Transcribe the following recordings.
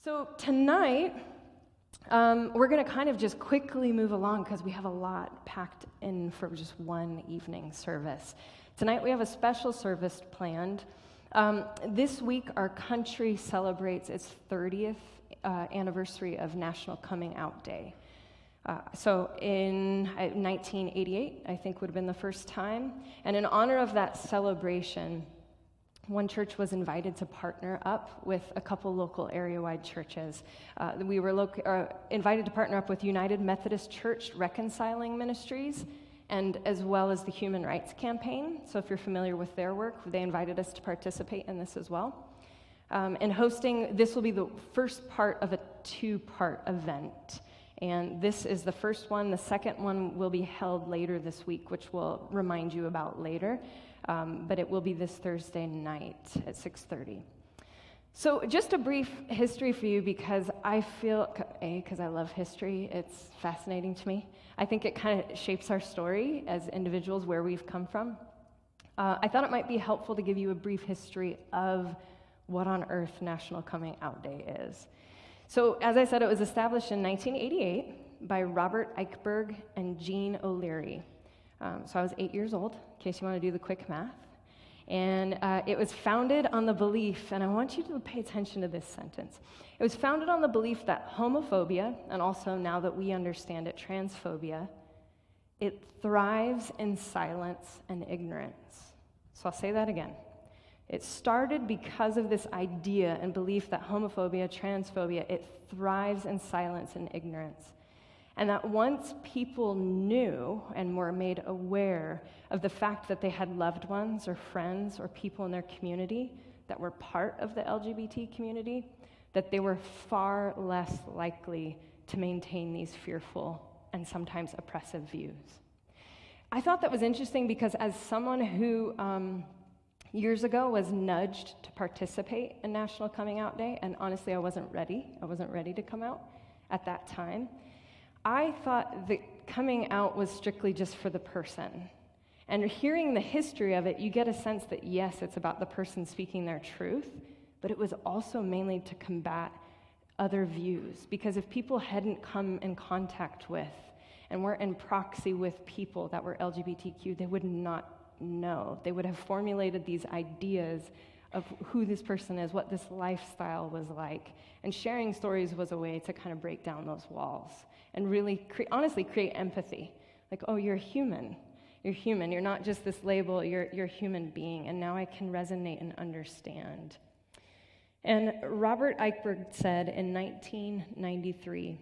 So tonight, we're going to kind of just quickly move along because we have a lot packed in for just one evening service. Tonight we have a special service planned. This week our country celebrates its 30th anniversary of National Coming Out Day. So in 1988, I think would have been the first time. And in honor of that celebration, one church was invited to partner up with a couple local area-wide churches. We were invited to partner up with United Methodist Church Reconciling Ministries, and as well as the Human Rights Campaign. So if you're familiar with their work, they invited us to participate in this as well. And hosting, this will be the first part of a two-part event. And this is the first one. The second one will be held later this week, which we'll remind you about later. But it will be this Thursday night at 6:30. So just a brief history for you, because I feel, because I love history, it's fascinating to me. I think it kind of shapes our story as individuals, where we've come from. I thought it might be helpful to give you a brief history of what on earth National Coming Out Day is. So as I said, it was established in 1988 by Robert Eichberg and Jean O'Leary. So I was 8 years old, in case you want to do the quick math. And it was founded on the belief, and I want you to pay attention to this sentence. It was founded on the belief that homophobia, and also now that we understand it, transphobia, it thrives in silence and ignorance. So I'll say that again. It started because of this idea and belief that homophobia, transphobia, it thrives in silence and ignorance. And that once people knew and were made aware of the fact that they had loved ones or friends or people in their community that were part of the LGBT community, that they were far less likely to maintain these fearful and sometimes oppressive views. I thought that was interesting because as someone who years ago was nudged to participate in National Coming Out Day, and honestly I wasn't ready to come out at that time, I thought that coming out was strictly just for the person. And hearing the history of it, you get a sense that yes, it's about the person speaking their truth, but it was also mainly to combat other views. Because if people hadn't come in contact with and weren't in proxy with people that were LGBTQ, they would not know. They would have formulated these ideas of who this person is, what this lifestyle was like. And sharing stories was a way to kind of break down those walls and really, honestly, create empathy. Like, oh, you're human. You're human. You're not just this label. You're a human being. And now I can resonate and understand. And Robert Eichberg said in 1993,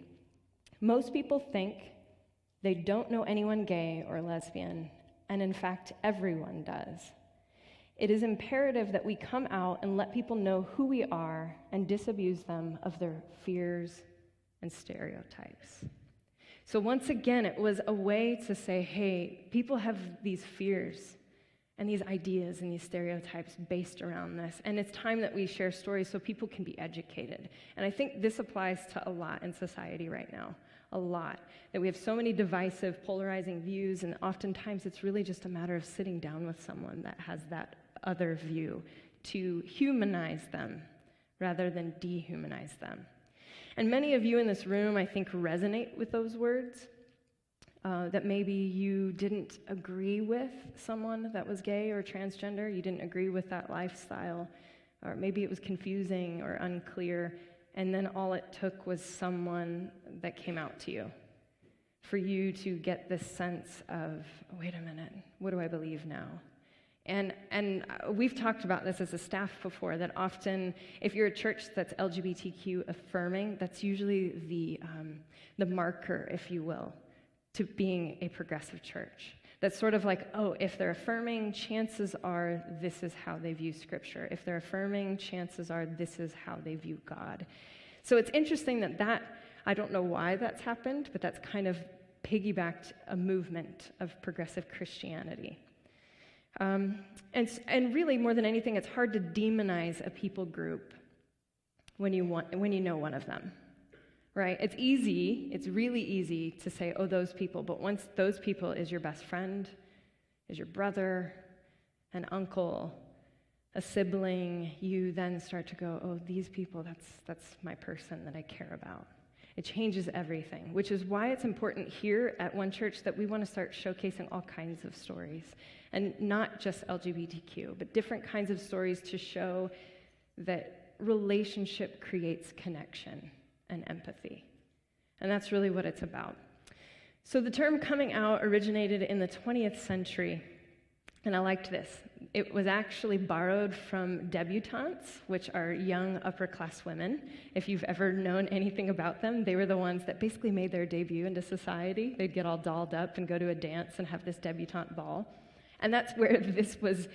most people think they don't know anyone gay or lesbian, and in fact, everyone does. It is imperative that we come out and let people know who we are and disabuse them of their fears and stereotypes. So once again, it was a way to say, hey, people have these fears and these ideas and these stereotypes based around this, and it's time that we share stories so people can be educated. And I think this applies to a lot in society right now, a lot. That we have so many divisive, polarizing views, and oftentimes it's really just a matter of sitting down with someone that has that other view to humanize them rather than dehumanize them. And many of you in this room, I think, resonate with those words, that maybe you didn't agree with someone that was gay or transgender, you didn't agree with that lifestyle, or maybe it was confusing or unclear, and then all it took was someone that came out to you for you to get this sense of, wait a minute, what do I believe now? And we've talked about this as a staff before, that often if you're a church that's LGBTQ affirming, that's usually the marker, if you will, to being a progressive church. That's sort of like, oh, if they're affirming, chances are this is how they view Scripture. If they're affirming, chances are this is how they view God. So it's interesting that I don't know why that's happened, but that's kind of piggybacked a movement of progressive Christianity. And really, more than anything, it's hard to demonize a people group when you know one of them, right? It's really easy to say, oh, those people, but once those people is your best friend, is your brother, an uncle, a sibling, you then start to go, oh, these people, that's my person that I care about. It changes everything, which is why it's important here at One Church that we want to start showcasing all kinds of stories, and not just LGBTQ, but different kinds of stories to show that relationship creates connection and empathy. And that's really what it's about. So the term coming out originated in the 20th century, and I liked this. It was actually borrowed from debutantes, which are young upper-class women. If you've ever known anything about them, they were the ones that basically made their debut into society. They'd get all dolled up and go to a dance and have this debutante ball. And that's where this was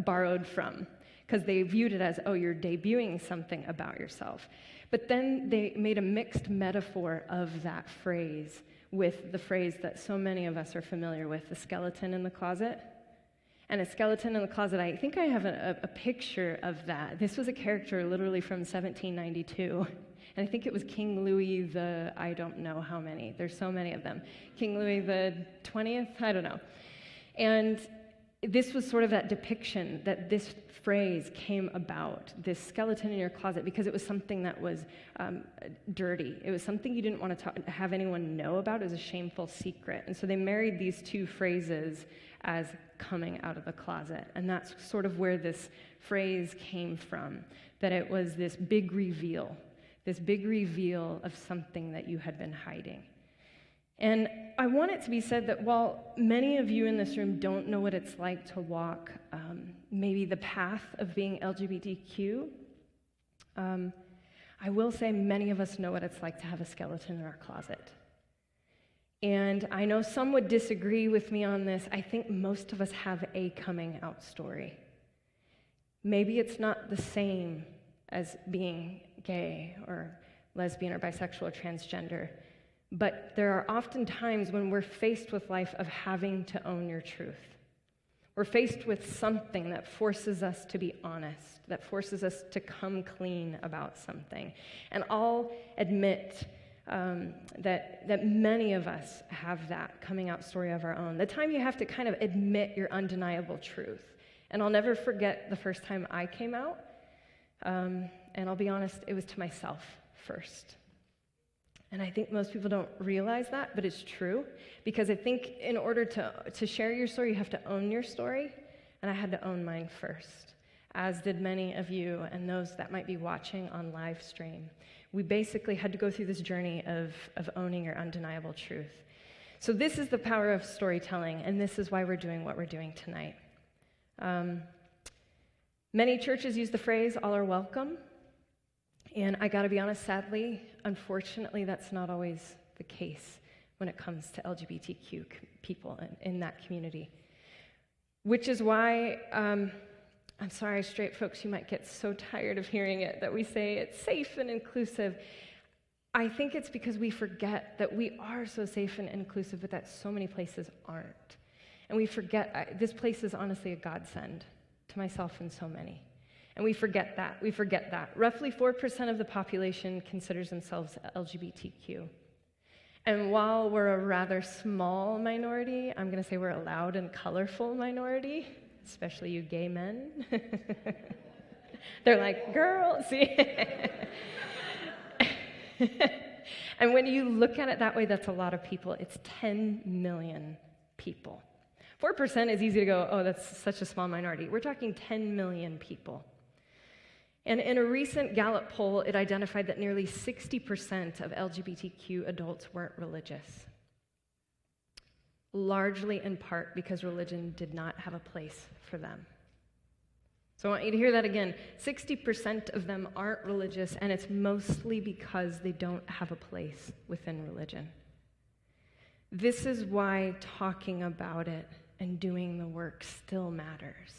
borrowed from, because they viewed it as, oh, you're debuting something about yourself. But then they made a mixed metaphor of that phrase with the phrase that so many of us are familiar with, the skeleton in the closet. And a skeleton in the closet, I think I have a picture of that. This was a character literally from 1792. And I think it was King Louis the, I don't know how many. There's so many of them. King Louis the 20th? I don't know. And this was sort of that depiction that this phrase came about, this skeleton in your closet, because it was something that was dirty. It was something you didn't want to have anyone know about. It was a shameful secret. And so they married these two phrases as coming out of the closet. And that's sort of where this phrase came from, that it was this big reveal of something that you had been hiding. And I want it to be said that while many of you in this room don't know what it's like to walk maybe the path of being LGBTQ, I will say many of us know what it's like to have a skeleton in our closet. And I know some would disagree with me on this. I think most of us have a coming out story. Maybe it's not the same as being gay or lesbian or bisexual or transgender, but there are often times when we're faced with life of having to own your truth. We're faced with something that forces us to be honest, that forces us to come clean about something. And I'll admit that many of us have that coming out story of our own. The time you have to kind of admit your undeniable truth. And I'll never forget the first time I came out. And I'll be honest, it was to myself first. And I think most people don't realize that, but it's true. Because I think in order to share your story, you have to own your story. And I had to own mine first, as did many of you and those that might be watching on live stream. We basically had to go through this journey of owning your undeniable truth. So this is the power of storytelling, and this is why we're doing what we're doing tonight. Many churches use the phrase, all are welcome. And I gotta be honest, sadly, unfortunately, that's not always the case when it comes to LGBTQ people in that community. Which is why, I'm sorry, straight folks, you might get so tired of hearing it, that we say it's safe and inclusive. I think it's because we forget that we are so safe and inclusive, but that so many places aren't. And we forget, this place is honestly a godsend to myself and so many. And we forget that. Roughly 4% of the population considers themselves LGBTQ. And while we're a rather small minority, I'm going to say we're a loud and colorful minority, especially you gay men. They're like, girl, see? And when you look at it that way, that's a lot of people. It's 10 million people. 4% is easy to go, oh, that's such a small minority. We're talking 10 million people. And in a recent Gallup poll, it identified that nearly 60% of LGBTQ adults weren't religious, largely in part because religion did not have a place for them. So I want you to hear that again. 60% of them aren't religious, and it's mostly because they don't have a place within religion. This is why talking about it and doing the work still matters.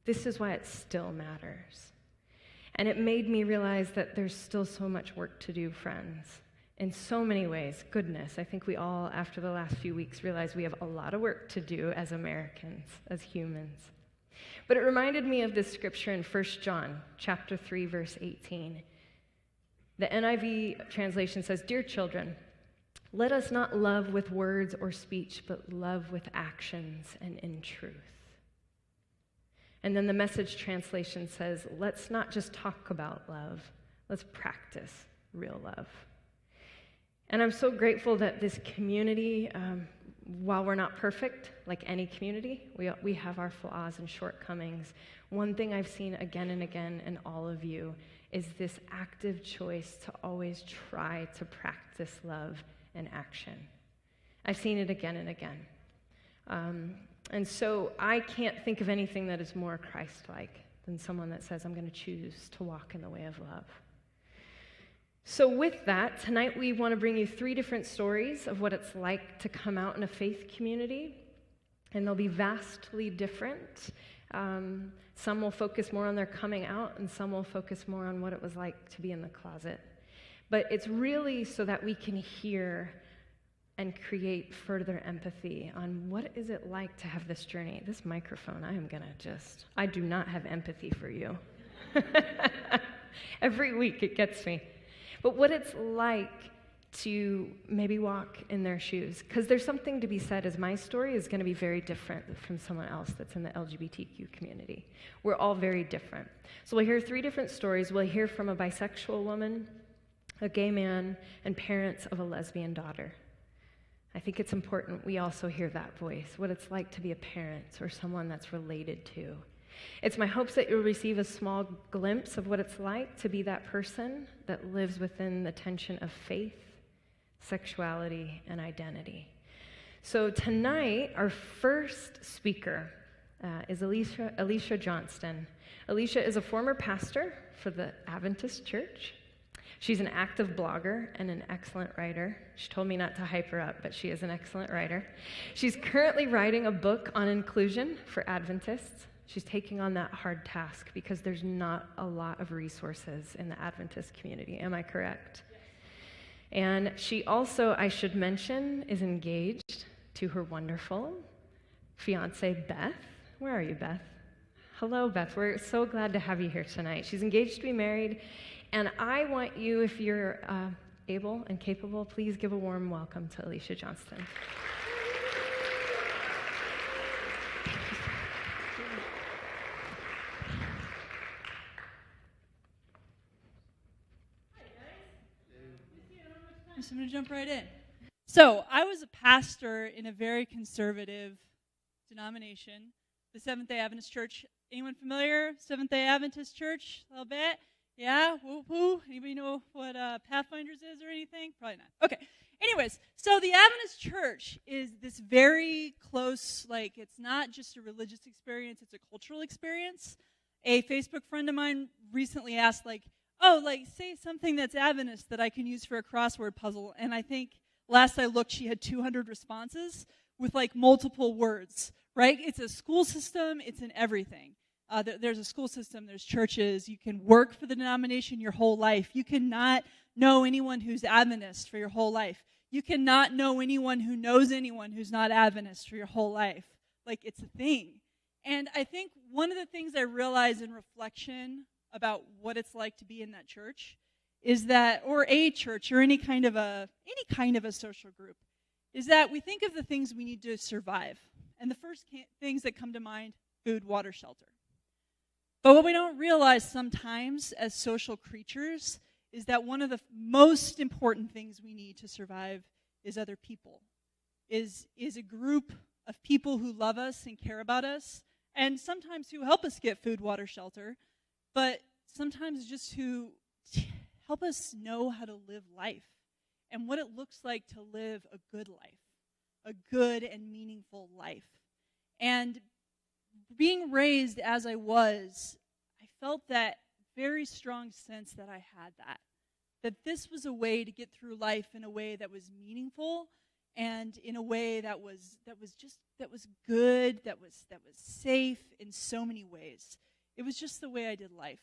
This is why it still matters. And it made me realize that there's still so much work to do, friends. In so many ways, goodness, I think we all, after the last few weeks, realize we have a lot of work to do as Americans, as humans. But it reminded me of this scripture in 1 John chapter 3, verse 18. The NIV translation says, "Dear children, let us not love with words or speech, but love with actions and in truth." And then the Message translation says, let's not just talk about love, let's practice real love. And I'm so grateful that this community, while we're not perfect, like any community, we have our flaws and shortcomings. One thing I've seen again and again in all of you is this active choice to always try to practice love in action. I've seen it again and again. And so I can't think of anything that is more Christ-like than someone that says, I'm going to choose to walk in the way of love. So with that, tonight we want to bring you 3 different stories of what it's like to come out in a faith community, and they'll be vastly different. Some will focus more on their coming out, and some will focus more on what it was like to be in the closet. But it's really so that we can hear and create further empathy on what is it like to have this journey. This microphone, I do not have empathy for you. Every week it gets me. But what it's like to maybe walk in their shoes. Because there's something to be said, as my story is going to be very different from someone else that's in the LGBTQ community. We're all very different. So we'll hear 3 different stories. We'll hear from a bisexual woman, a gay man, and parents of a lesbian daughter. I think it's important we also hear that voice, what it's like to be a parent or someone that's related to. It's my hopes that you'll receive a small glimpse of what it's like to be that person that lives within the tension of faith, sexuality, and identity. So tonight, our first speaker is Alicia Johnston. Alicia is a former pastor for the Adventist Church. She's an active blogger and an excellent writer. She told me not to hype her up, but she is an excellent writer. She's currently writing a book on inclusion for Adventists. She's taking on that hard task because there's not a lot of resources in the Adventist community. Am I correct? Yes. And she also, I should mention, is engaged to her wonderful fiance, Beth. Where are you, Beth? Hello, Beth. We're so glad to have you here tonight. She's engaged to be married. And I want you, if you're able and capable, please give a warm welcome to Alicia Johnston. I'm going to jump right in. So I was a pastor in a very conservative denomination, the Seventh-day Adventist Church. Anyone familiar? Seventh-day Adventist Church? A little bit? Yeah? Woo-hoo? Anybody know what Pathfinders is or anything? Probably not. Okay. Anyways, so the Adventist Church is this very close, it's not just a religious experience, it's a cultural experience. A Facebook friend of mine recently asked, say something that's Adventist that I can use for a crossword puzzle. And I think last I looked, she had 200 responses with multiple words, right? It's a school system. It's in everything. There's a school system. There's churches. You can work for the denomination your whole life. You cannot know anyone who's Adventist for your whole life. You cannot know anyone who knows anyone who's not Adventist for your whole life. It's a thing. And I think one of the things I realized in reflection about what it's like to be in that church is that, or a church, or any kind of a social group, is that we think of the things we need to survive. And the first things that come to mind, food, water, shelter. But what we don't realize sometimes as social creatures is that one of the most important things we need to survive is other people, is a group of people who love us and care about us, and sometimes who help us get food, water, shelter, but sometimes just who help us know how to live life and what it looks like to live a good life, a good and meaningful life. And being raised as I was, I felt that very strong sense that I had that this was a way to get through life in a way that was meaningful and in a way that was good, that was safe in so many ways. It was just the way I did life.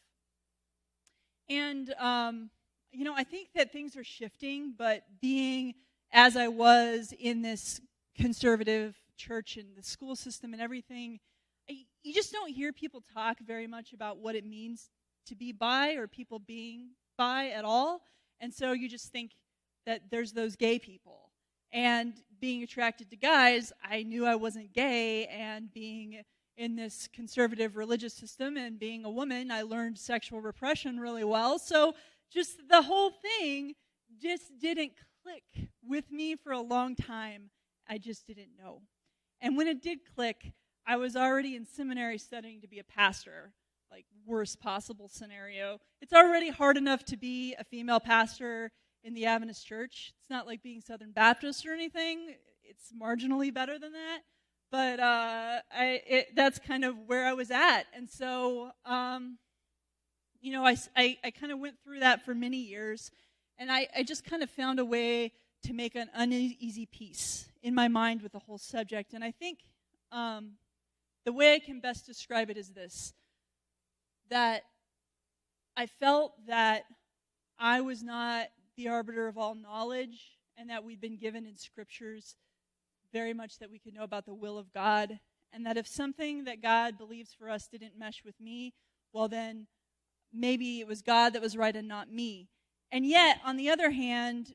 And, I think that things are shifting, but being as I was in this conservative church and the school system and everything, you just don't hear people talk very much about what it means to be bi or people being bi at all. And so you just think that there's those gay people. And being attracted to guys, I knew I wasn't gay, and being in this conservative religious system, and being a woman, I learned sexual repression really well. So just the whole thing just didn't click with me for a long time. I just didn't know. And when it did click, I was already in seminary studying to be a pastor, like worst possible scenario. It's already hard enough to be a female pastor in the Adventist church. It's not like being Southern Baptist or anything. It's marginally better than that. But that's kind of where I was at. And so, I kind of went through that for many years. And I just kind of found a way to make an uneasy peace in my mind with the whole subject. And I think the way I can best describe it is this, that I felt that I was not the arbiter of all knowledge, and that we'd been given in scriptures very much that we could know about the will of God, and that if something that God believes for us didn't mesh with me, well then maybe it was God that was right and not me. And yet, on the other hand,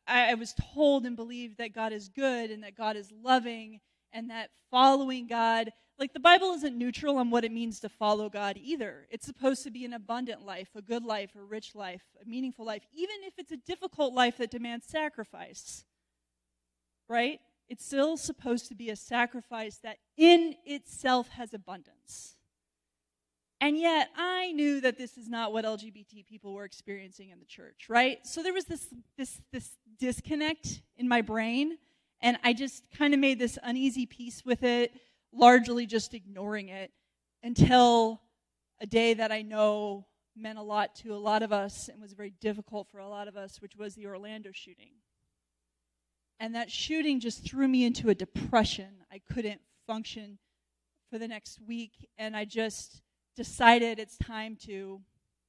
I was told and believed that God is good and that God is loving, and that following God, like the Bible isn't neutral on what it means to follow God either. It's supposed to be an abundant life, a good life, a rich life, a meaningful life, even if it's a difficult life that demands sacrifice, right? It's still supposed to be a sacrifice that in itself has abundance. And yet, I knew that this is not what LGBT people were experiencing in the church, right? So there was this disconnect in my brain, and I just kind of made this uneasy peace with it, largely just ignoring it, until a day that I know meant a lot to a lot of us and was very difficult for a lot of us, which was the Orlando shooting. And that shooting just threw me into a depression. I couldn't function for the next week, and I just decided it's time to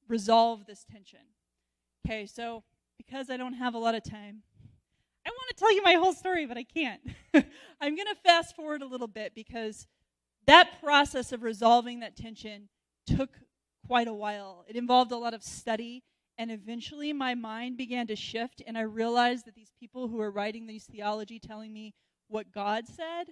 resolve this tension. Okay, so because I don't have a lot of time, I want to tell you my whole story, but I can't. I'm going to fast forward a little bit because that process of resolving that tension took quite a while. It involved a lot of study, and eventually my mind began to shift, and I realized that these people who were writing these theology telling me what God said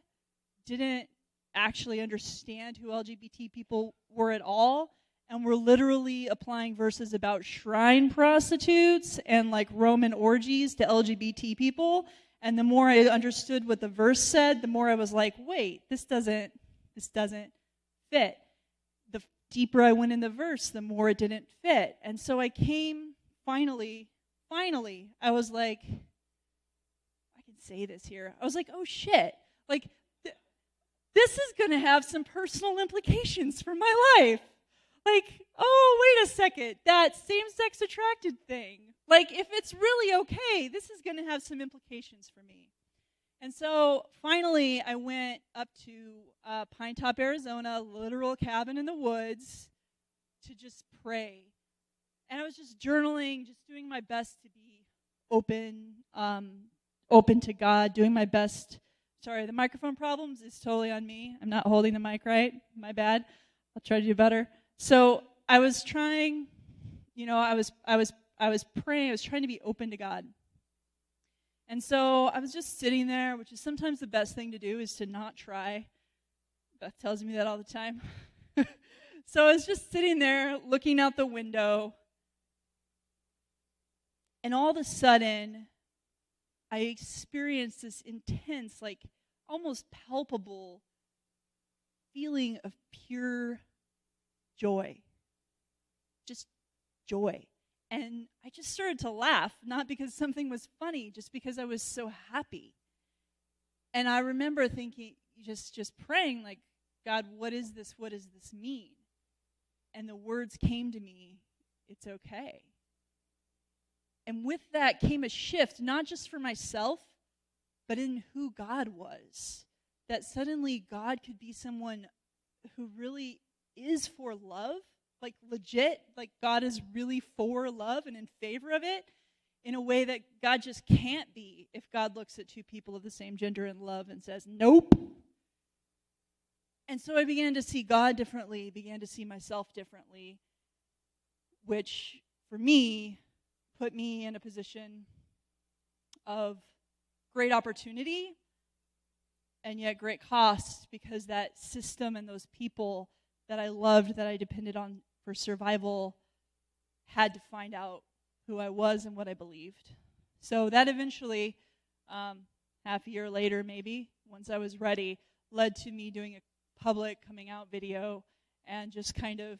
didn't actually understand who LGBT people were at all, and were literally applying verses about shrine prostitutes and like Roman orgies to LGBT people. And the more I understood what the verse said, the more I was like, wait, this doesn't fit. The deeper I went in the verse, the more it didn't fit. And so I came finally, I was like, I can say this here. I was like, oh shit, like this is going to have some personal implications for my life. Like, oh, wait a second, that same-sex attracted thing. Like, if it's really okay, this is going to have some implications for me. And so, finally, I went up to Pine Top, Arizona, literal cabin in the woods, to just pray. And I was just journaling, just doing my best to be open to God, doing my best. Sorry, the microphone problems is totally on me. I'm not holding the mic right. My bad. I'll try to do better. So I was trying, I was praying. I was trying to be open to God. And so I was just sitting there, which is sometimes the best thing to do is to not try. Beth tells me that all the time. So I was just sitting there looking out the window. And all of a sudden, I experienced this intense, like almost palpable feeling of pure joy. Just joy. And I just started to laugh, not because something was funny, just because I was so happy. And I remember thinking, just praying, like, God, what is this? What does this mean? And the words came to me, it's okay. And with that came a shift, not just for myself, but in who God was. That suddenly God could be someone who really is for love, like legit, like God is really for love and in favor of it, in a way that God just can't be if God looks at two people of the same gender in love and says, nope. And so I began to see God differently, began to see myself differently, which for me put me in a position of great opportunity, and yet great cost, because that system and those people that I loved, that I depended on for survival, had to find out who I was and what I believed. So that eventually, half a year later maybe, once I was ready, led to me doing a public coming out video, and just kind of,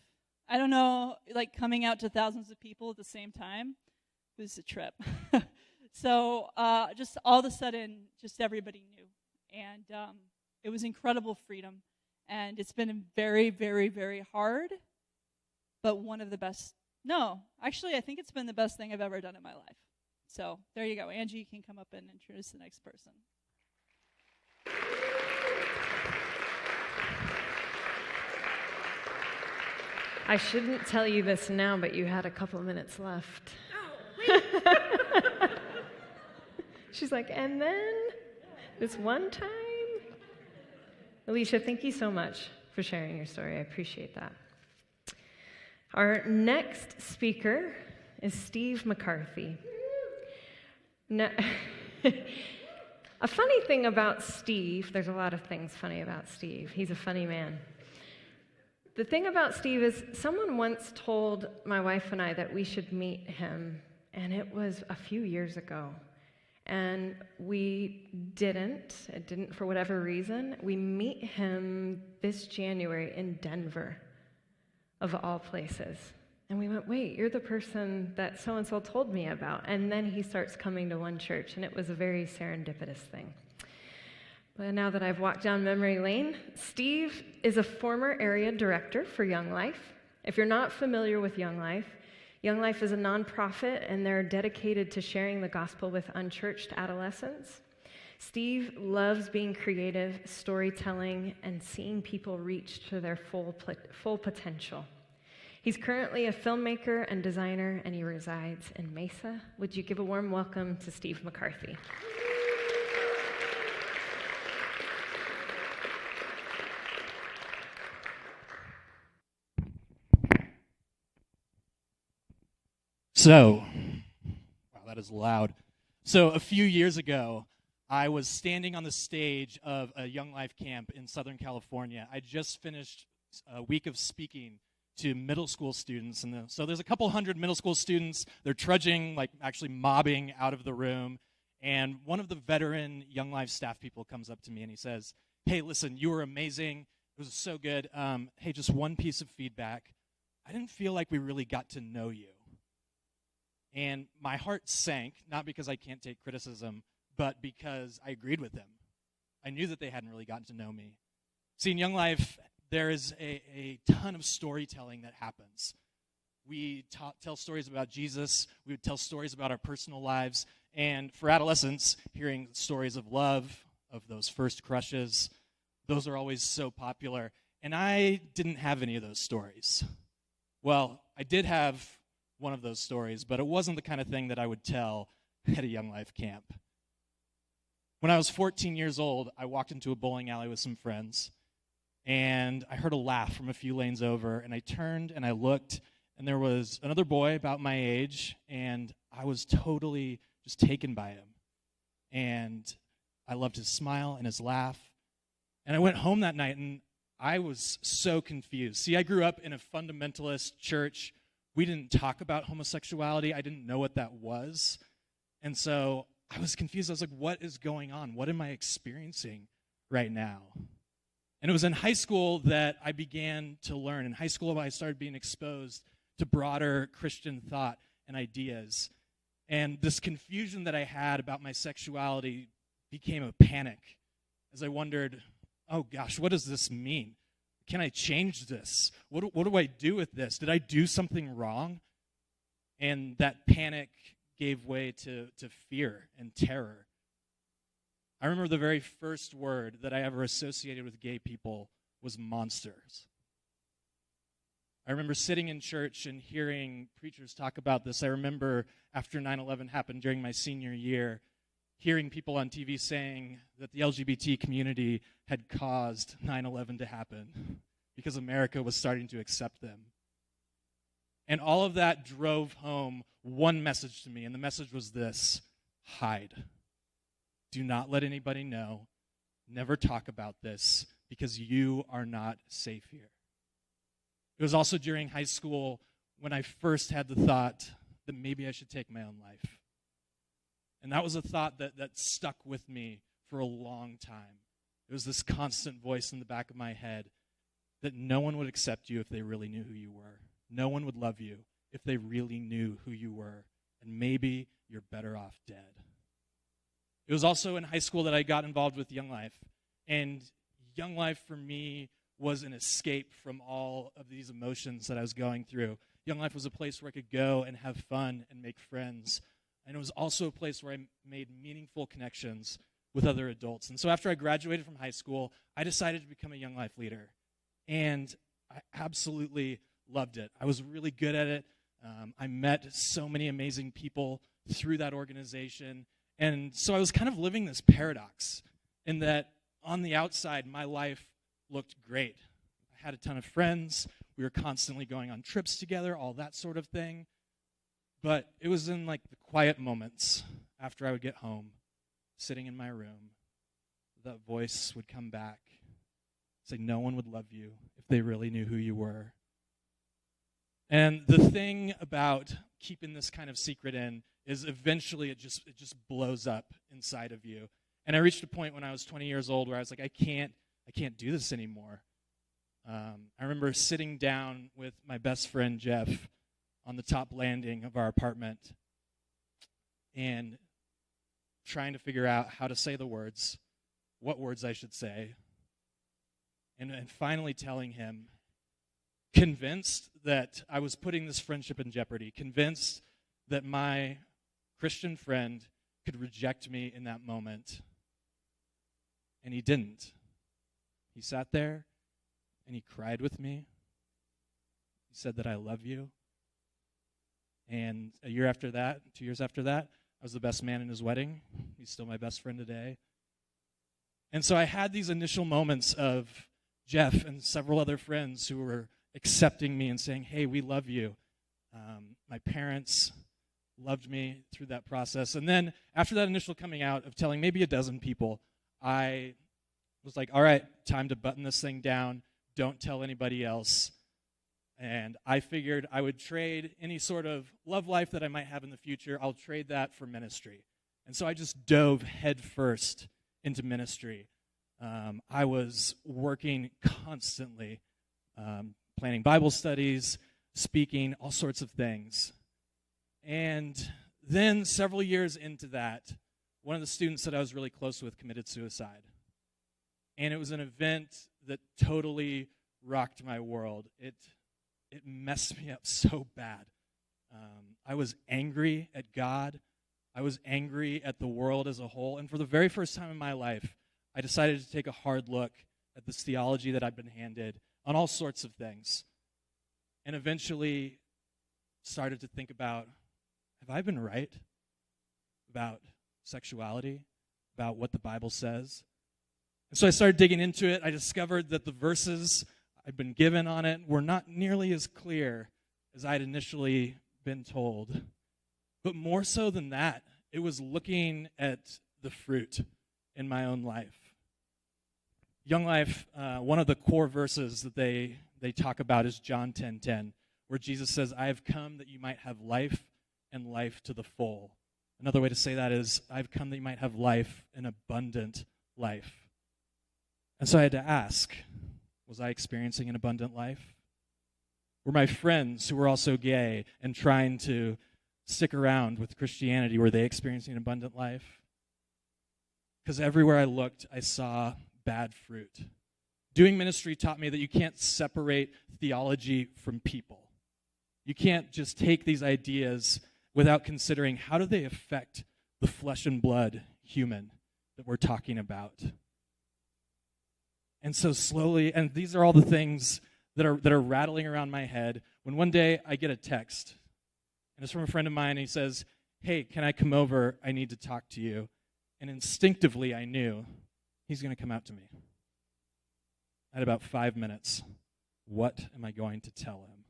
I don't know, like coming out to thousands of people at the same time. It was a trip. So just all of a sudden, just everybody knew. And it was incredible freedom. And it's been very, very, very hard, but one of the best. No, actually, I think it's been the best thing I've ever done in my life. So there you go. Angie can come up and introduce the next person. I shouldn't tell you this now, but you had a couple of minutes left. Oh, wait. She's like, and then this one time? Alicia, thank you so much for sharing your story. I appreciate that. Our next speaker is Steve McCarthy. Now, a funny thing about Steve, there's a lot of things funny about Steve. He's a funny man. The thing about Steve is someone once told my wife and I that we should meet him, and it was a few years ago. And we didn't. It didn't for whatever reason. We meet him this January in Denver, of all places. And we went, wait, you're the person that so-and-so told me about. And then he starts coming to One Church, and it was a very serendipitous thing. But now that I've walked down memory lane, Steve is a former area director for Young Life. If you're not familiar with Young Life is a nonprofit, and they're dedicated to sharing the gospel with unchurched adolescents. Steve loves being creative, storytelling, and seeing people reach to their full potential. He's currently a filmmaker and designer, and he resides in Mesa. Would you give a warm welcome to Steve McCarthy? So, wow, that is loud. So a few years ago, I was standing on the stage of a Young Life camp in Southern California. I just finished a week of speaking to middle school students. And so there's a couple hundred middle school students. They're trudging, like actually mobbing out of the room. And one of the veteran Young Life staff people comes up to me and he says, hey, listen, you were amazing. It was so good. Hey, just one piece of feedback. I didn't feel like we really got to know you. And my heart sank, not because I can't take criticism, but because I agreed with them. I knew that they hadn't really gotten to know me. See, in Young Life, there is a ton of storytelling that happens. We tell stories about Jesus. We would tell stories about our personal lives. And for adolescents, hearing stories of love, of those first crushes, those are always so popular. And I didn't have any of those stories. Well, I did have one of those stories, but it wasn't the kind of thing that I would tell at a Young Life camp. When I was 14 years old, I walked into a bowling alley with some friends, and I heard a laugh from a few lanes over, and I turned and I looked, and there was another boy about my age, and I was totally just taken by him. And I loved his smile and his laugh. And I went home that night, and I was so confused. See, I grew up in a fundamentalist church. We didn't talk about homosexuality. I didn't know what that was. And so I was confused. I was like, what is going on? What am I experiencing right now? And it was in high school that I began to learn. In high school, I started being exposed to broader Christian thought and ideas. And this confusion that I had about my sexuality became a panic as I wondered, oh gosh, what does this mean? Can I change this? What do I do with this? Did I do something wrong? And that panic gave way to fear and terror. I remember the very first word that I ever associated with gay people was monsters. I remember sitting in church and hearing preachers talk about this. I remember after 9/11 happened during my senior year, hearing people on TV saying that the LGBT community had caused 9/11 to happen because America was starting to accept them. And all of that drove home one message to me, and the message was this: hide. Do not let anybody know. never talk about this because you are not safe here. It was also during high school when I first had the thought that maybe I should take my own life. And that was a thought that stuck with me for a long time. It was this constant voice in the back of my head that no one would accept you if they really knew who you were. No one would love you if they really knew who you were. And maybe you're better off dead. It was also in high school that I got involved with Young Life. And Young Life for me was an escape from all of these emotions that I was going through. Young Life was a place where I could go and have fun and make friends. And it was also a place where I made meaningful connections with other adults. And so after I graduated from high school, I decided to become a Young Life leader. And I absolutely loved it. I was really good at it. I met so many amazing people through that organization. And so I was kind of living this paradox in that on the outside, my life looked great. I had a ton of friends. We were constantly going on trips together, all that sort of thing. But it was in like the quiet moments after I would get home, sitting in my room, that voice would come back, say no one would love you if they really knew who you were. And the thing about keeping this kind of secret in is eventually it just blows up inside of you. And I reached a point when I was 20 years old where I was like, I can't do this anymore. I remember sitting down with my best friend Jeff on the top landing of our apartment and trying to figure out how to say the words, what words I should say, and finally telling him, convinced that I was putting this friendship in jeopardy, convinced that my Christian friend could reject me in that moment. And he didn't. He sat there and he cried with me. He said that I love you. And a year after that, 2 years after that, I was the best man in his wedding. He's still my best friend today. And so I had these initial moments of Jeff and several other friends who were accepting me and saying, hey, we love you. My parents loved me through that process. And then after that initial coming out of telling maybe a dozen people, I was like, all right, time to button this thing down. Don't tell anybody else. And I figured I would trade any sort of love life that I might have in the future. I'll trade that for ministry. And so I just dove headfirst into ministry. I was working constantly, planning Bible studies, speaking, all sorts of things. And then several years into that, one of the students that I was really close with committed suicide. And it was an event that totally rocked my world. It messed me up so bad. I was angry at God. I was angry at the world as a whole. And for the very first time in my life, I decided to take a hard look at this theology that I'd been handed on all sorts of things. And eventually started to think about, have I been right about sexuality, about what the Bible says? And so I started digging into it. I discovered that the verses I'd been given on it were not nearly as clear as I'd initially been told. But more so than that, it was looking at the fruit in my own life. Young Life, one of the core verses that they talk about is John 10:10, where Jesus says, I have come that you might have life and life to the full. Another way to say that is, I've come that you might have life, an abundant life. And so I had to ask, was I experiencing an abundant life? Were my friends who were also gay and trying to stick around with Christianity, were they experiencing an abundant life? Because everywhere I looked, I saw bad fruit. Doing ministry taught me that you can't separate theology from people. You can't just take these ideas without considering how do they affect the flesh and blood human that we're talking about. And so slowly, and these are all the things that are rattling around my head, when one day I get a text, and it's from a friend of mine, and he says, hey, can I come over? I need to talk to you. And instinctively I knew he's going to come out to me. At about 5 minutes, what am I going to tell him?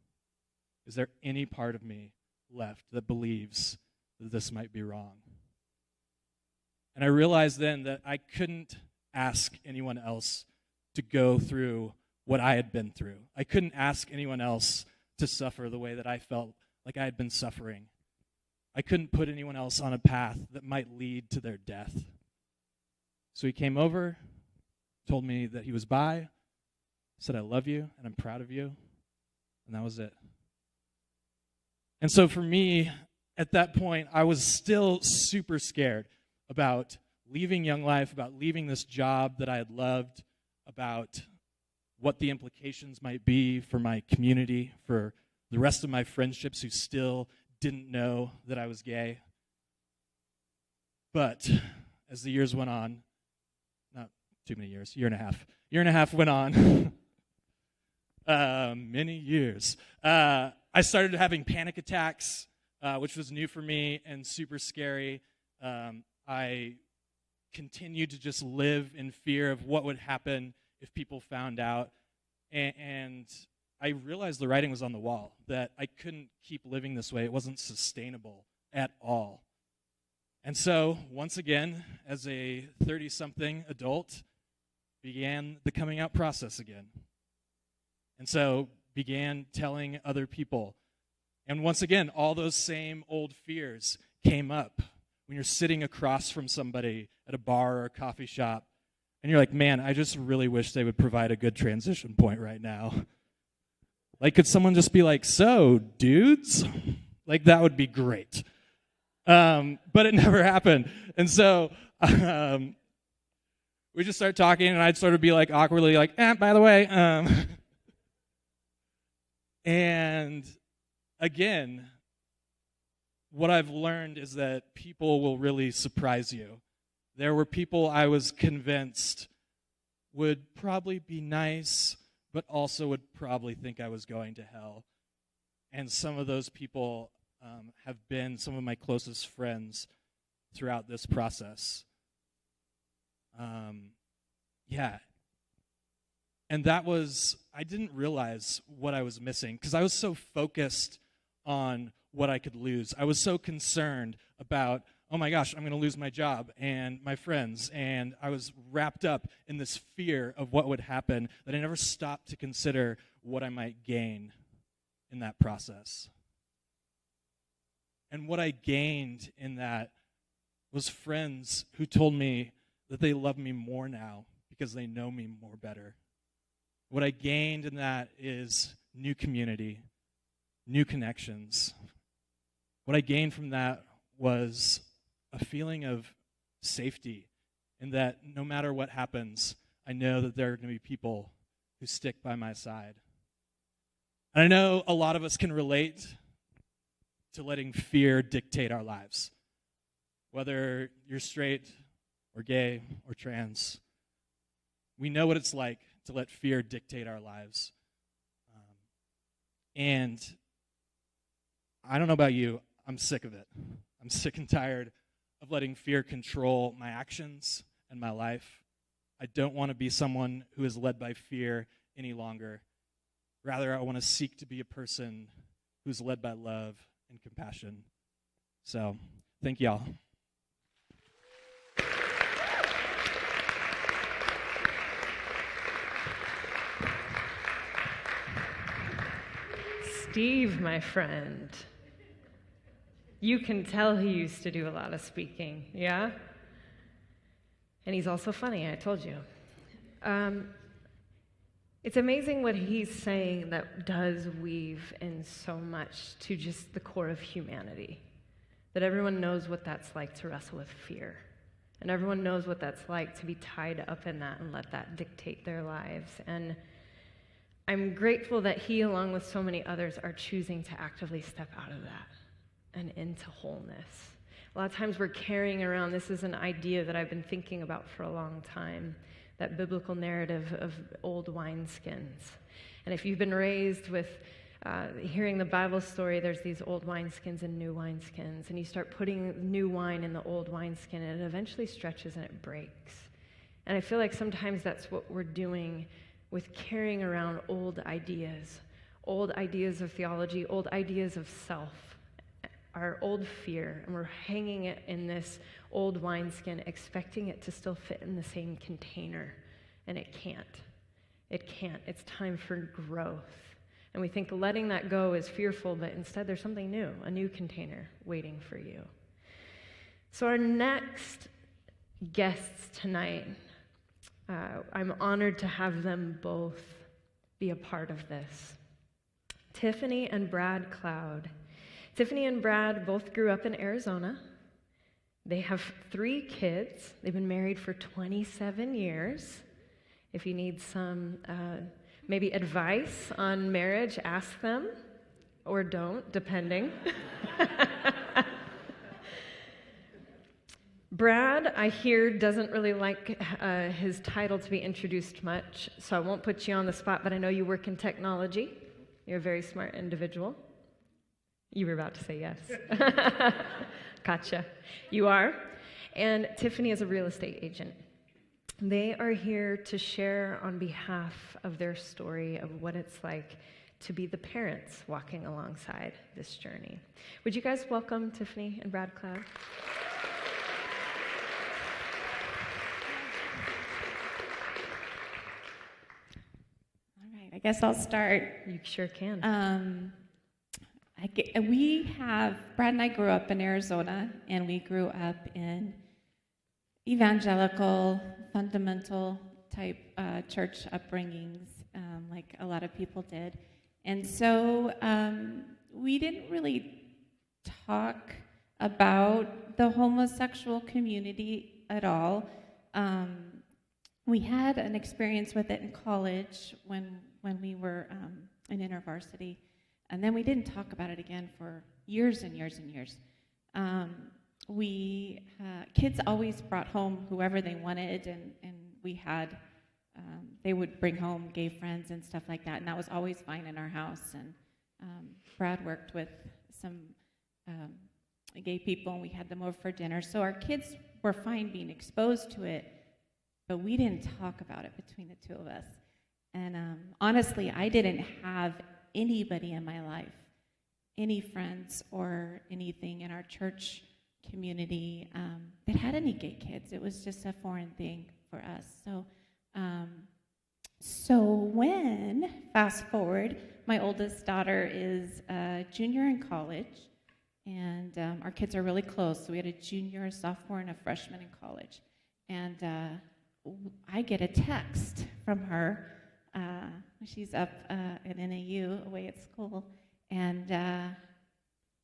Is there any part of me left that believes that this might be wrong? And I realized then that I couldn't ask anyone else to go through what I had been through. I couldn't ask anyone else to suffer the way that I felt like I had been suffering. I couldn't put anyone else on a path that might lead to their death. So he came over, told me that he was bi, said, I love you, and I'm proud of you, and that was it. And so for me, at that point, I was still super scared about leaving Young Life, about leaving this job that I had loved, about what the implications might be for my community, for the rest of my friendships who still didn't know that I was gay. But as the years went on, not too many years, year and a half went on, many years, I started having panic attacks, which was new for me and super scary. I continued to just live in fear of what would happen if people found out. And I realized the writing was on the wall, that I couldn't keep living this way. It wasn't sustainable at all. And so, once again, as a 30-something adult, began the coming out process again. And so, began telling other people. And once again, all those same old fears came up when you're sitting across from somebody at a bar or a coffee shop, and you're like, man, I just really wish they would provide a good transition point right now. Like, could someone just be like, so, dudes? Like, that would be great. But it never happened. And so we just started talking, and I'd sort of be like awkwardly like, by the way. And again, what I've learned is that people will really surprise you. There were people I was convinced would probably be nice, but also would probably think I was going to hell. And some of those people have been some of my closest friends throughout this process. And that was, I didn't realize what I was missing because I was so focused on what I could lose. I was so concerned about, oh my gosh, I'm going to lose my job and my friends. And I was wrapped up in this fear of what would happen that I never stopped to consider what I might gain in that process. And what I gained in that was friends who told me that they love me more now because they know me more better. What I gained in that is new community, new connections. What I gained from that was a feeling of safety, in that no matter what happens, I know that there are going to be people who stick by my side. And I know a lot of us can relate to letting fear dictate our lives. Whether you're straight or gay or trans, we know what it's like to let fear dictate our lives. And I don't know about you, I'm sick of it. I'm sick and tired of letting fear control my actions and my life. I don't want to be someone who is led by fear any longer. Rather, I want to seek to be a person who's led by love and compassion. So, thank y'all. Steve, my friend, you can tell he used to do a lot of speaking, yeah? And he's also funny, I told you. It's amazing what he's saying that does weave in so much to just the core of humanity. That everyone knows what that's like to wrestle with fear. And everyone knows what that's like to be tied up in that and let that dictate their lives. And I'm grateful that he, along with so many others, are choosing to actively step out of that and into wholeness. A lot of times we're carrying around, this is an idea that I've been thinking about for a long time, that biblical narrative of old wineskins. And if you've been raised with hearing the Bible story, there's these old wineskins and new wineskins, and you start putting new wine in the old wineskin, and it eventually stretches and it breaks. And I feel like sometimes that's what we're doing with carrying around old ideas of theology, old ideas of self, our old fear, and we're hanging it in this old wineskin, expecting it to still fit in the same container, and it can't. It can't. It's time for growth. And we think letting that go is fearful, but instead there's something new, a new container waiting for you. So our next guests tonight, I'm honored to have them both be a part of this. Tiffany and Brad Cloud. Tiffany and Brad both grew up in Arizona. They have 3 kids. They've been married for 27 years. If you need some maybe advice on marriage, ask them, or don't, depending. Brad, I hear, doesn't really like his title to be introduced much, so I won't put you on the spot, but I know you work in technology. You're a very smart individual. You were about to say yes. Gotcha. You are. And Tiffany is a real estate agent. They are here to share on behalf of their story of what it's like to be the parents walking alongside this journey. Would you guys welcome Tiffany and Brad Cloud? I guess I'll start. You sure can. Brad and I grew up in Arizona, and we grew up in evangelical, fundamental type church upbringings, like a lot of people did. And so we didn't really talk about the homosexual community at all. We had an experience with it in college when we were in InterVarsity, and then we didn't talk about it again for years and years and years. Kids always brought home whoever they wanted, and we had, they would bring home gay friends and stuff like that, and that was always fine in our house. And Brad worked with some gay people, and we had them over for dinner, so our kids were fine being exposed to it, but we didn't talk about it between the two of us. And honestly, I didn't have anybody in my life, any friends or anything in our church community that had any gay kids. It was just a foreign thing for us. So when, fast forward, my oldest daughter is a junior in college, and our kids are really close. So we had a junior, a sophomore, and a freshman in college. And I get a text from her. She's up at NAU away at school, and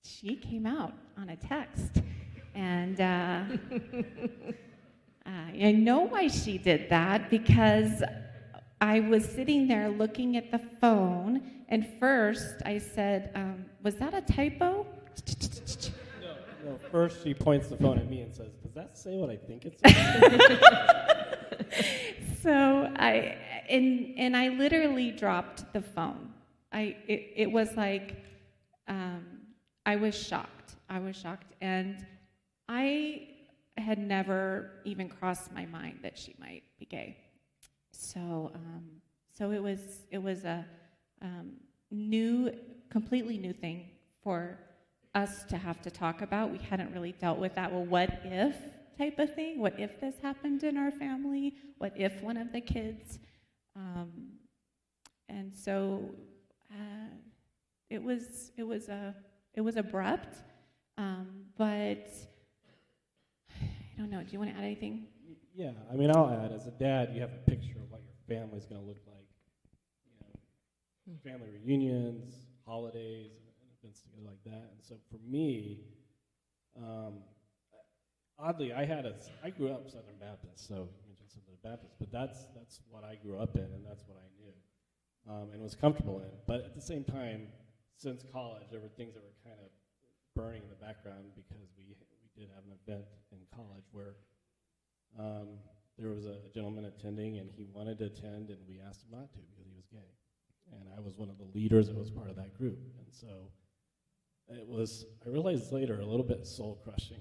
she came out on a text. And I know why she did that, because I was sitting there looking at the phone, and first I said, was that a typo? No, first she points the phone at me and says, does that say what I think it says? So I literally dropped the phone. It was like, I was shocked, and I had never even crossed my mind that she might be gay. So it was a completely new thing for us to have to talk about. We hadn't really dealt with that. Well, what if type of thing? What if this happened in our family? What if one of the kids? And so it was abrupt, but I don't know. Do you want to add anything? Yeah, I mean, I'll add. As a dad, you have a picture of what your family's going to look like. You know, family reunions, holidays, and events like that. And so for me, oddly, I grew up Southern Baptist, so you mentioned Southern Baptist, but that's what I grew up in, and that's what I knew, and was comfortable in. But at the same time, since college, there were things that were kind of burning in the background, because we did have an event in college where there was a gentleman attending, and he wanted to attend, and we asked him not to because he was gay. And I was one of the leaders that was part of that group. And so it was, I realized later, a little bit soul-crushing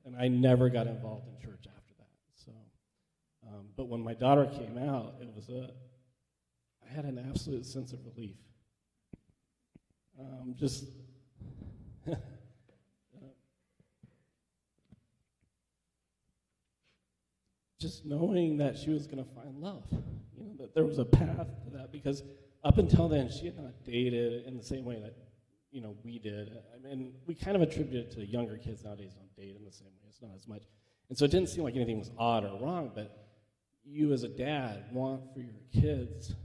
and I never got involved in church after that. So, but when my daughter came out, I had an absolute sense of relief. just knowing that she was going to find love, that there was a path to that, because up until then, she had not dated in the same way that, we did. I mean, we kind of attribute it to younger kids nowadays don't date in the same way. It's not as much. And so it didn't seem like anything was odd or wrong, but you as a dad want for your kids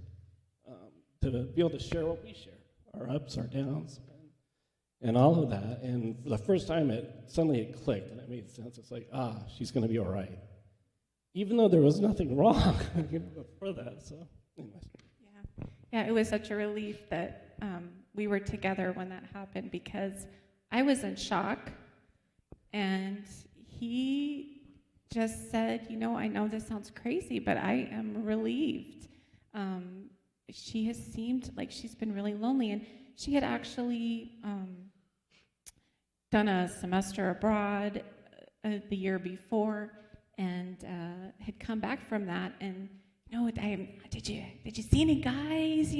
to be able to share what we share, our ups, our downs, and all of that. And for the first time, suddenly it clicked, and it made sense. It's like, she's going to be all right. Even though there was nothing wrong before that. So, anyways. Yeah, it was such a relief that we were together when that happened, because I was in shock, and he just said, I know this sounds crazy, but I am relieved. She has seemed like she's been really lonely, and she had actually done a semester abroad the year before, and had come back from that, and did you see any guys?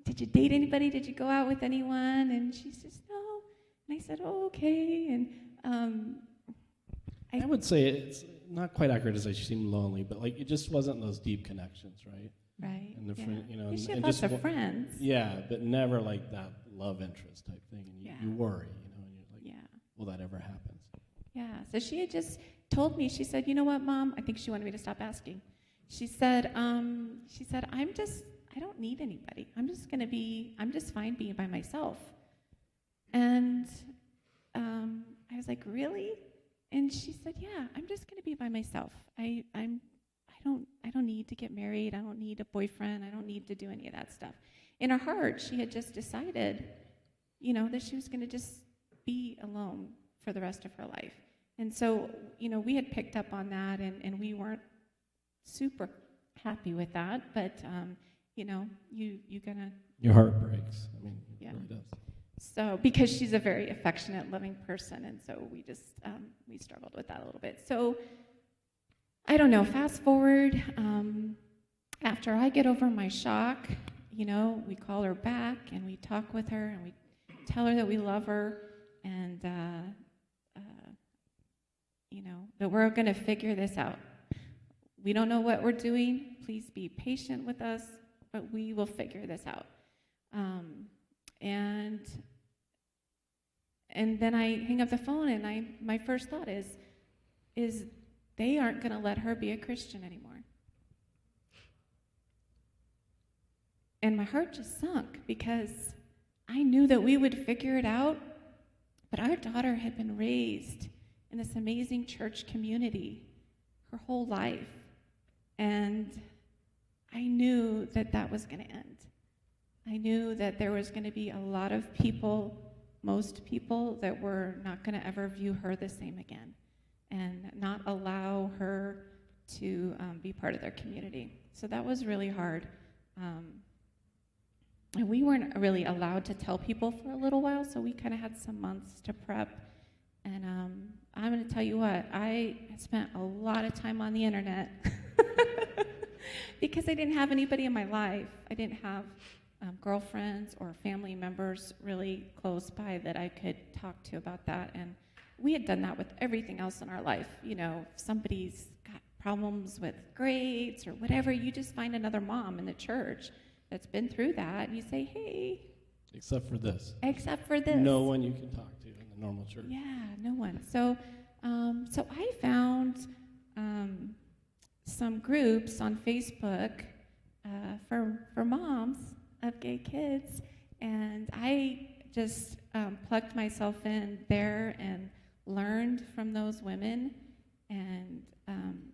Did you date anybody? Did you go out with anyone? And she says no, and I said, oh, okay, and I would say it's not quite accurate to say she seemed lonely, but it just wasn't those deep connections, right? Right. And the friend, and she had lots of friends. Yeah, but never like that love interest type thing, and you worry, and you're like, will that ever happen? Yeah. So she had just told me. She said, "You know what, Mom? I think she wanted me to stop asking." She said, I don't need anybody. I'm just fine being by myself. And I was like, really? And she said, yeah, I'm just going to be by myself. I don't need to get married. I don't need a boyfriend. I don't need to do any of that stuff. In her heart, she had just decided, that she was going to just be alone for the rest of her life. And so, we had picked up on that, and we weren't super happy with that, but you gonna, your heart breaks. I mean, it really does. So because she's a very affectionate, loving person, and so we just we struggled with that a little bit. So I don't know. Fast forward, after I get over my shock, we call her back and we talk with her and we tell her that we love her, and that we're going to figure this out. We don't know what we're doing. Please be patient with us, but we will figure this out. And then I hang up the phone, and my first thought is they aren't going to let her be a Christian anymore. And my heart just sunk, because I knew that we would figure it out, but our daughter had been raised in this amazing church community her whole life. And I knew that was going to end. I knew that there was going to be a lot of people, most people, that were not going to ever view her the same again and not allow her to be part of their community. So that was really hard. And we weren't really allowed to tell people for a little while, so we kind of had some months to prep. And I'm going to tell you what, I spent a lot of time on the internet because I didn't have anybody in my life. I didn't have girlfriends or family members really close by that I could talk to about that. And we had done that with everything else in our life. If somebody's got problems with grades or whatever, you just find another mom in the church that's been through that, and you say, hey. Except for this. No one you can talk to in the normal church. Yeah, no one. So I found some groups on Facebook for moms of gay kids, and I just plugged myself in there and learned from those women and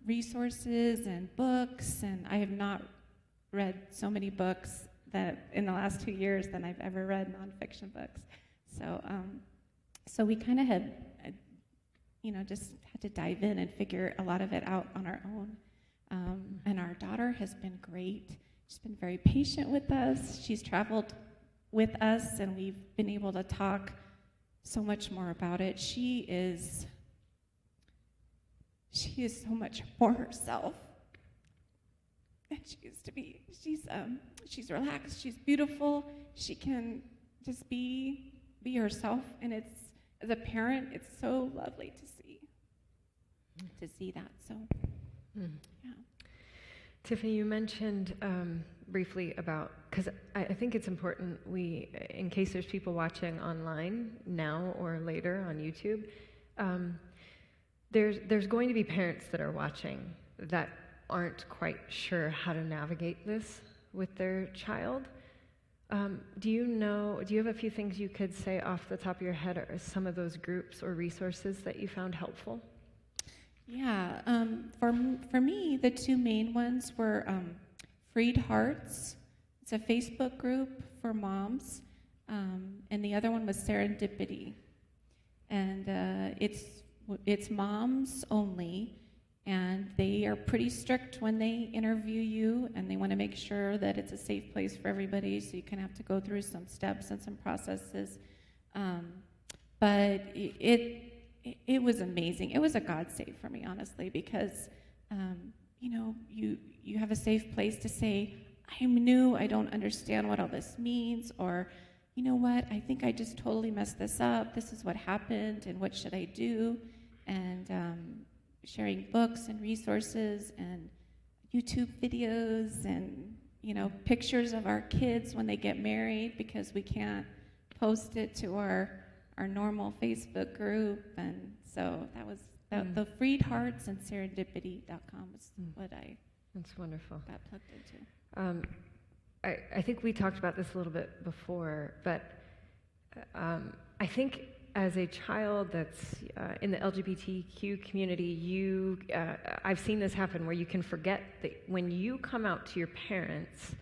resources and books, and I have not read so many books that in the last 2 years than I've ever read nonfiction books. So we kind of had, just had to dive in and figure a lot of it out on our own. And our daughter has been great. She's been very patient with us. She's traveled with us, and we've been able to talk so much more about it. She is so much more herself than she used to be. She's relaxed. She's beautiful. She can just be herself, and as a parent, it's so lovely to see. to see that. So, yeah. Tiffany, you mentioned briefly about, because I think it's important in case there's people watching online now or later on YouTube, there's going to be parents that are watching that aren't quite sure how to navigate this with their child. Do you have a few things you could say off the top of your head, or some of those groups or resources that you found helpful? Yeah, for me, the two main ones were Freed Hearts. It's a Facebook group for moms, and the other one was Serendipity. And it's moms only, and they are pretty strict when they interview you, and they want to make sure that it's a safe place for everybody, so you kind of have to go through some steps and some processes. But it was amazing. It was a God save for me, honestly, because you have a safe place to say, I'm new, I don't understand what all this means, or you know what, I think I just totally messed this up. This is what happened, and what should I do? And sharing books and resources and YouTube videos and pictures of our kids when they get married, because we can't post it to our normal Facebook group. And so that was the Freed Hearts and Serendipity.com was what I That's wonderful. got plugged into. I think we talked about this a little bit before, but I think as a child that's in the LGBTQ community, I've seen this happen where you can forget that when you come out to your parents,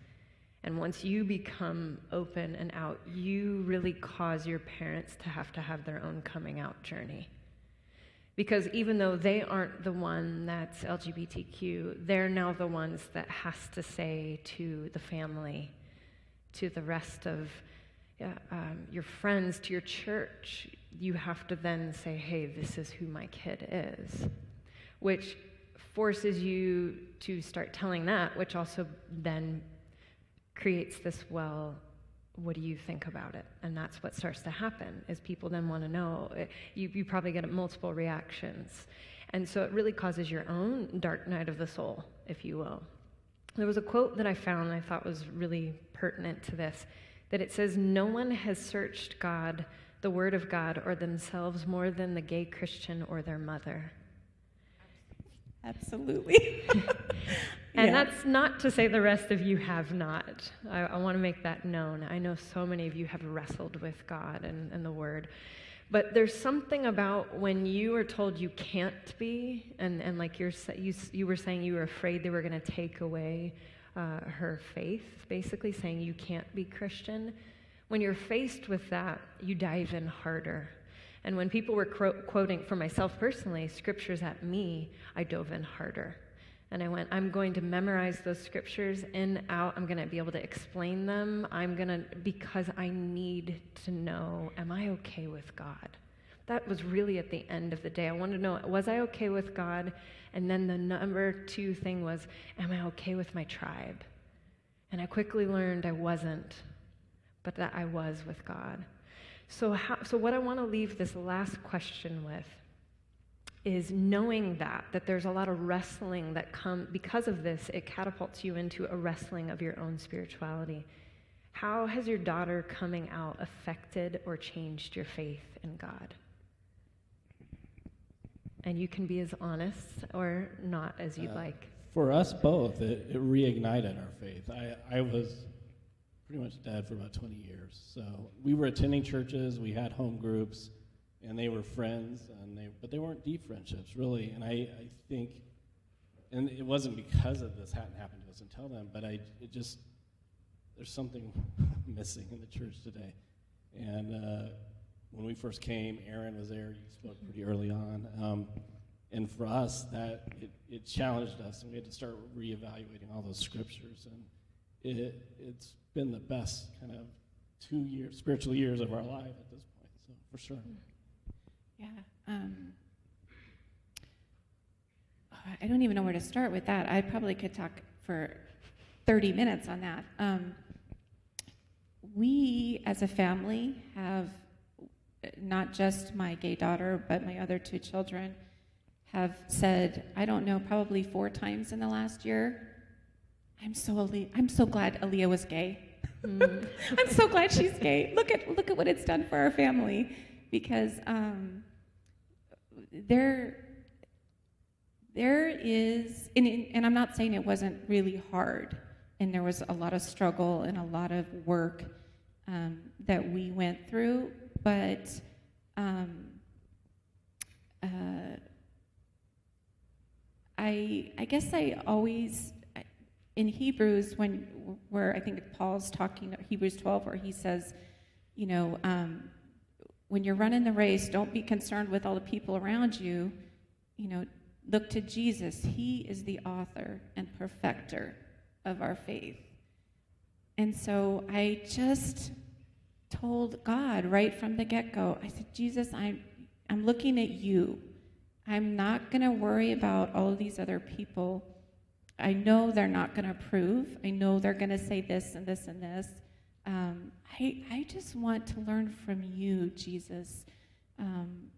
and once you become open and out, you really cause your parents to have their own coming out journey. Because even though they aren't the one that's LGBTQ, they're now the ones that has to say to the family, to the rest of your friends, to your church, you have to then say, hey, this is who my kid is. Which forces you to start telling that, which also then creates this, well, what do you think about it? And that's what starts to happen, is people then want to know. You probably get multiple reactions. And so it really causes your own dark night of the soul, if you will. There was a quote that I found I thought was really pertinent to this, that it says, no one has searched God, the Word of God, or themselves more than the gay Christian or their mother. Absolutely. And that's not to say the rest of you have not. I want to make that known. I know so many of you have wrestled with God and the Word. But there's something about when you are told you can't be, and like you were saying you were afraid they were going to take away her faith, basically saying you can't be Christian. When you're faced with that, you dive in harder. And when people were quoting, for myself personally, scriptures at me, I dove in harder. And I went, I'm going to memorize those scriptures in, out. I'm going to be able to explain them. Because I need to know, am I okay with God? That was really at the end of the day. I wanted to know, was I okay with God? And then the number 2 thing was, am I okay with my tribe? And I quickly learned I wasn't, but that I was with God. So what I want to leave this last question with is knowing that there's a lot of wrestling that because of this, it catapults you into a wrestling of your own spirituality. How has your daughter coming out affected or changed your faith in God? And you can be as honest or not as you'd like. For us both, it reignited our faith. I was pretty much dead for about 20 years. So we were attending churches, we had home groups, and they were friends, but they weren't deep friendships, really. And I think, and it wasn't because of this hadn't happened to us until then, but there's something missing in the church today. And when we first came, Aaron was there, he spoke pretty early on. And for us, it challenged us, and we had to start reevaluating all those scriptures. And it's been the best kind of 2 spiritual years of our life at this point, so for sure. Yeah. I don't even know where to start with that. I probably could talk for 30 minutes on that. We, as a family, have not just my gay daughter, but my other 2 children, have said, I don't know, probably 4 times in the last year, I'm so glad Aaliyah was gay. I'm so glad she's gay. Look at what it's done for our family, because there is, and I'm not saying it wasn't really hard, and there was a lot of struggle and a lot of work that we went through, but I guess I always, in Hebrews, where I think Paul's talking, Hebrews 12, where he says, when you're running the race, don't be concerned with all the people around you. Look to Jesus. He is the author and perfecter of our faith. And so I just told God right from the get-go, I said, Jesus, I'm looking at you. I'm not going to worry about all of these other people. I know they're not going to approve. I know they're going to say this and this and this. I just want to learn from you, Jesus.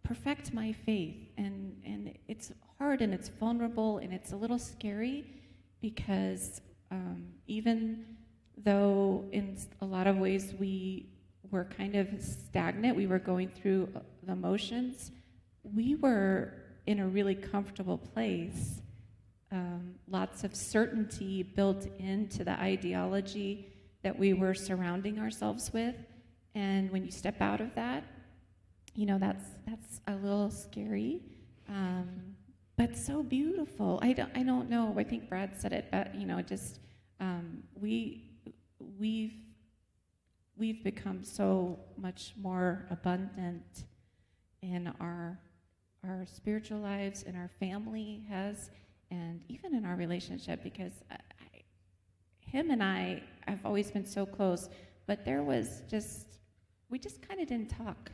Perfect my faith. And it's hard and it's vulnerable and it's a little scary, because even though in a lot of ways we were kind of stagnant, we were going through the motions, we were in a really comfortable place. Lots of certainty built into the ideology that we were surrounding ourselves with. And when you step out of that, that's a little scary, but so beautiful. I don't know. I think Brad said it, but we've become so much more abundant in our spiritual lives, and our family has, and even in our relationship, because him and I have always been so close, but we just kind of didn't talk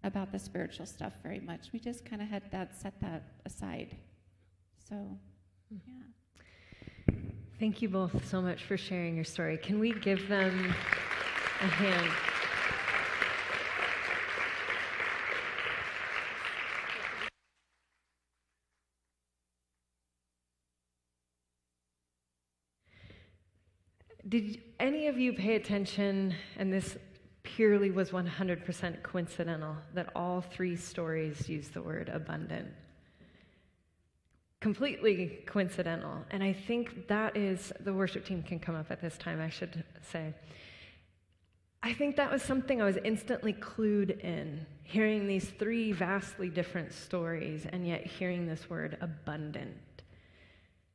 about the spiritual stuff very much. We just kind of had set that aside. So, yeah. Thank you both so much for sharing your story. Can we give them a hand? Did any of you pay attention, and this purely was 100% coincidental, that all 3 stories use the word abundant? Completely coincidental. And I think that is, the worship team can come up at this time, I should say. I think that was something I was instantly clued in, hearing these 3 vastly different stories, and yet hearing this word abundant.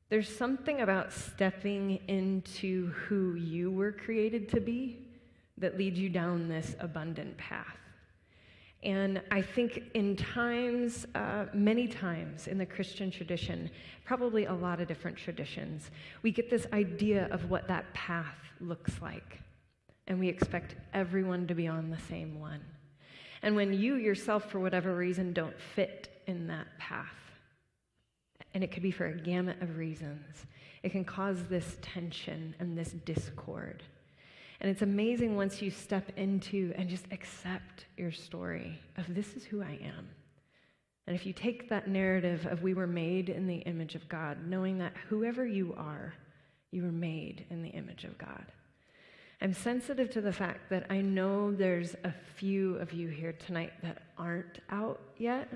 There's something about stepping into who you were created to be that leads you down this abundant path. And I think in times, many times in the Christian tradition, probably a lot of different traditions, we get this idea of what that path looks like. And we expect everyone to be on the same one. And when you yourself, for whatever reason, don't fit in that path, and it could be for a gamut of reasons, it can cause this tension and this discord. And it's amazing once you step into and just accept your story of this is who I am. And if you take that narrative of we were made in the image of God, knowing that whoever you were made in the image of God. I'm sensitive to the fact that I know there's a few of you here tonight that aren't out yet,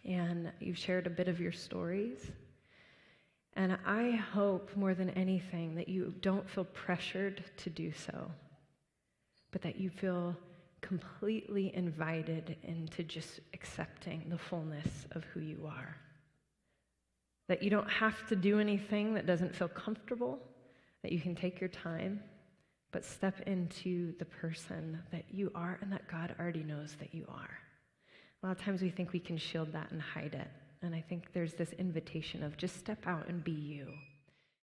and you've shared a bit of your stories. And I hope more than anything that you don't feel pressured to do so, but that you feel completely invited into just accepting the fullness of who you are. That you don't have to do anything that doesn't feel comfortable, that you can take your time, but step into the person that you are and that God already knows that you are. A lot of times we think we can shield that and hide it. And I think there's this invitation of just step out and be you.